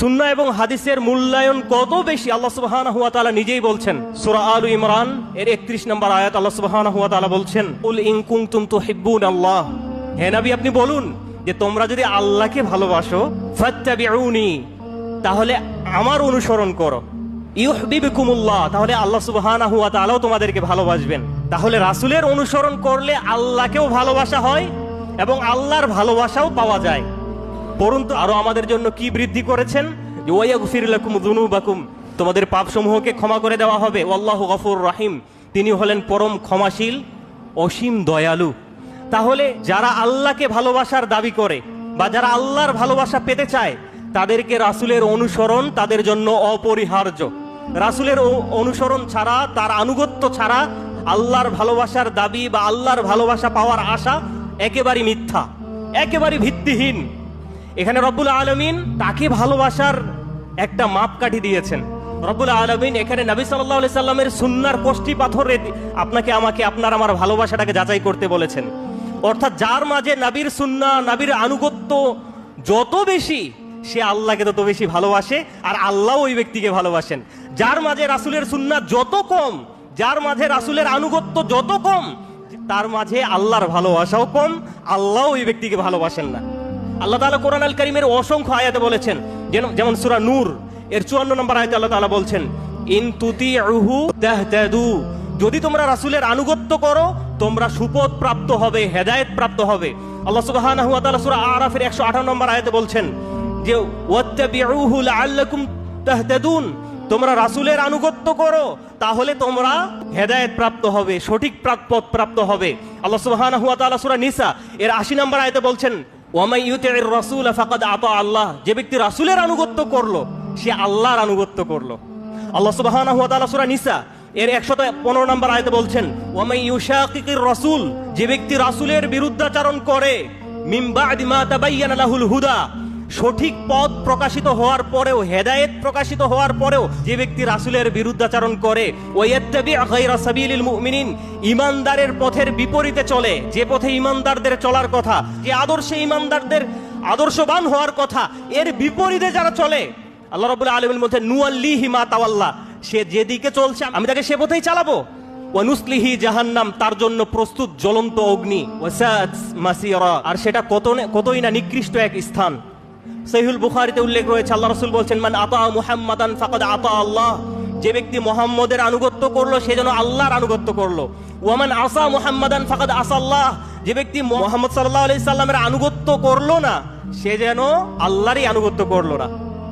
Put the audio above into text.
সুন্নাহ এবং হাদিসের মূল্যায়ন কত বেশি আল্লাহ সুবহানাহু ওয়া তাআলা নিজেই বলছেন। সূরা আল ইমরান এর 31 নম্বর আয়াত আল্লাহ সুবহানাহু ওয়া তাআলা বলছেন, কুল ইন কুনতুম তুহিব্বুনাল্লাহ, হে নবী আপনি বলুন যে তোমরা যদি আল্লাহকে ভালোবাসো, ফাত্তাবিউনি, তাহলে আমার অনুসরণ করো, ইউহিব্বুকুমুল্লাহ, তাহলে আল্লাহ সুবহানাহু ওয়া তাআলাও তোমাদেরকে ভালোবাসবেন। তাহলে রাসূলের অনুসরণ করলে আল্লাহকেও ভালোবাসা হয় এবং আল্লাহর ভালোবাসাও পাওয়া যায়। পরন্তু আরো আমাদের জন্য কি বৃদ্ধি করেছেন, ওয়ায়াগফির লাকুম যুনুবাকুম, তোমাদের পাপসমূহকে ক্ষমা করে দেওয়া হবে, ওয়াল্লাহু গফুর রহিম, তিনি হলেন পরম ক্ষমাশীল অসীম দয়ালু। তাহলে যারা আল্লাহকে ভালোবাসার দাবি করে বা যারা আল্লাহর ভালোবাসা পেতে চায়, তাদেরকে রাসূলের অনুসরণ তাদের জন্য অপরিহার্য। রাসূলের অনুসরণ ছাড়া, তার আনুগত্য ছাড়া আল্লাহর ভালোবাসার দাবি বা আল্লাহর ভালোবাসা পাওয়ার আশা একেবারেই মিথ্যা, একেবারে ভিত্তিহীন। এখানে রব্বুল আলামিন তাকে ভালোবাসার একটা মাপকাঠি দিয়েছেন। রব্বুল আলামিন এখানে নবী সাল্লাল্লাহু আলাইহি সাল্লামের সুন্নাহর কষ্টি পাথরে আপনাকে আমাকে আপনার আমার ভালোবাসাটাকে যাচাই করতে বলেছেন। অর্থাৎ যার মাঝে নবীর সুন্নাহ, নবীর আনুগত্য যত বেশি, সে আল্লাহকে তত বেশি ভালোবাসে আর আল্লাহ ওই ব্যক্তিকে ভালোবাসেন। যার মাঝে রাসূলের সুন্নাহ যত কম, যার মাঝে রাসূলের আনুগত্য যত কম, তার মাঝে আল্লাহর ভালোবাসাও কম, আল্লাহ ওই ব্যক্তিকে ভালোবাসেন না। আল্লাহ তাআলা কোরআন আল কারীমের অসংখ্য আয়াতে বলেছেন, যেমন সূরা নূর এর 54 নম্বর আয়াতে আল্লাহ তাআলা বলছেন, ইন তুতিউহু তাহতাদু, যদি তোমরা রাসূলের আনুগত্য করো তোমরা সুপথ প্রাপ্ত হবে, হেদায়েত প্রাপ্ত হবে। আল্লাহ সুবহানাহু ওয়া তাআলা সূরা আরাফের 158 নম্বর আয়াতে বলছেন যে ওয়াত্তাবিউহু লাআল্লাকুম তাহতাদুন, তোমরা রাসূলের আনুগত্য করো তাহলে তোমরা হেদায়েত প্রাপ্ত হবে, সঠিক পথ প্রাপ্ত হবে। আল্লাহ সুবহানাহু ওয়া তাআলা সূরা নিসা এর 80 নম্বর আয়াতে বলছেন, ওয়ামাই ইউতিউর রাসূল ফাকাদ আতা আল্লাহ, যে ব্যক্তি রাসূলের আনুগত্য করলো সে আল্লাহর আনুগত্য করলো। আল্লাহ সুবহানাহু ওয়া তাআলা সূরা নিসা এর 115 নম্বর আয়াতে বলছেন, ওয়ামাই ইউশাকিকির রাসূল, যে ব্যক্তি রাসূলের বিরুদ্ধাচরণ করে, মিন বা'দি মা তাবায়্যানা লাহুল হুদা, সঠিক পথ প্রকাশিত হওয়ার পরেও, হেদায়েত প্রকাশিত হওয়ার পরেও যে ব্যক্তি রাসূলের বিরুদ্ধাচরণ করে, ওয়ায়াত্তাবি গায়রা সাবিলিল মুমিনিন, ঈমানদারের পথের বিপরীতে চলে, যে পথে ঈমানদারদের চলার কথা, যে আদর্শে ঈমানদারদের আদর্শবান হওয়ার কথা, এর বিপরীতে যারা চলে, আল্লাহ রাব্বুল আলামিন বলেন, নুয়াল্লিহি মা তাওয়াল্লা, সে যেদিকে চলছে আমি তাকে সে পথেই চালাবো, ওয়া নুসলিহি জাহান্নাম, তার জন্য প্রস্তুত জ্বলন্ত অগ্নি, ওয়াসাত মাসিরা, আর সেটা কতই না নিকৃষ্ট এক স্থান। সহিহুল বুখারীতে উল্লেখ রয়েছে, আল্লাহ রাসূল বলেন, মান আতা মুহাম্মাদান ফাকাদ আতা আল্লাহ, যে ব্যক্তি মুহাম্মদের আনুগত্য করলো সে যেন আল্লাহর আনুগত্য করলো। ওয়ামান আসা মুহাম্মাদান ফাকাদ আসাল্লাহ, যে ব্যক্তি মুহাম্মদ সাল্লাল্লাহু আলাইহি সাল্লামের আনুগত্য করলো না সে যেন আল্লাহরই আনুগত্য করলো না।